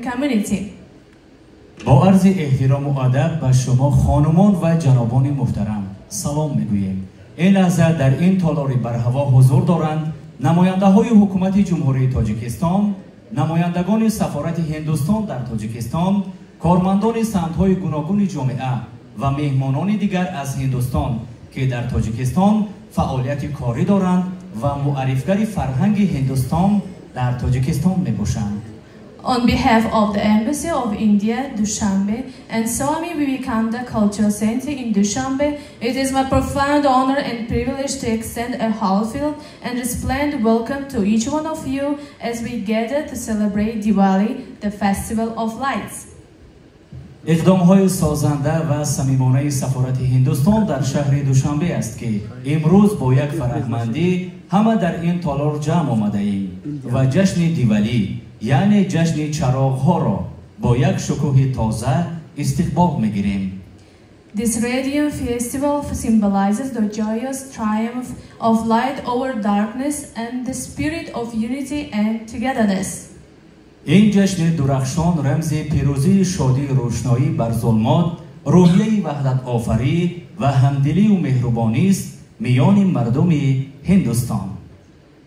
community. با عرض احترام و ادب به شما خانمان و جنابان محترم سلام میگوییم. این لحظه در این تالار بر هوا حضور دارند نماینده های حکومت جمهوری تاجیکستان، نمایندگان سفارت هندوستان در تاجیکستان، کارمندان سمت‌های گوناگون جامعه و مهمانان دیگر از هندوستان که در تاجیکستان فعالیت کاری دارند و معرفگر فرهنگ هندوستان در تاجیکستان میباشند. On behalf of the Embassy of India, Dushanbe, and Swami Vivekananda Cultural Center in Dushanbe, it is my profound honor and privilege to extend a heartfelt and resplendent welcome to each one of you as we gather to celebrate Diwali, the Festival of Lights. اقدام‌های سازنده و صمیمانه سفارت هندوستان در شهر دوشنبه است که امروز با یک فرهمندی همه در این تالار جمع آمده ایم و جشن دیوالی یعنی جشن چراغ‌ها را با یک شکوه تازه استقبال می‌گیریم. This radiant festival symbolizes the joyous triumph of light over darkness and the spirit of unity and togetherness. این جشن درخشان رمز پیروزی شادی روشنایی بر ظلمات، روحیه وحدت آفری و همدلی و مهربانی است میان مردم هندوستان.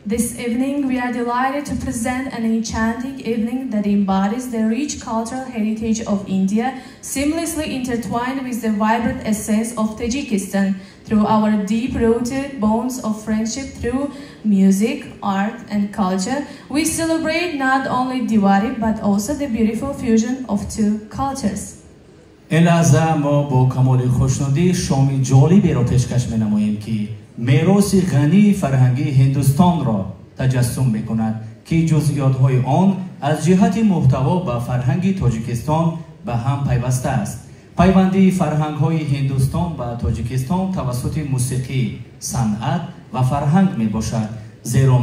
This evening we are delighted to present an enchanting evening that embodies the rich cultural heritage of India, seamlessly intertwined with the vibrant essence of Tajikistan through our deep-rooted bonds of friendship through music, art and culture. We celebrate not only Diwali but also the beautiful fusion of two cultures. این لحظه ما با کمال خوشنودی شام جالبی را پیشکش می‌نماییم که میراث غنی فرهنگی هندوستان را تجسم می‌کند که جزئیات‌های آن از جهت محتوا به فرهنگ تاجیکستان به هم پیوسته است. پیوندی فرهنگ‌های هندوستان و تاجیکستان توسط موسیقی، صنعت و فرهنگ میباشد، زیرا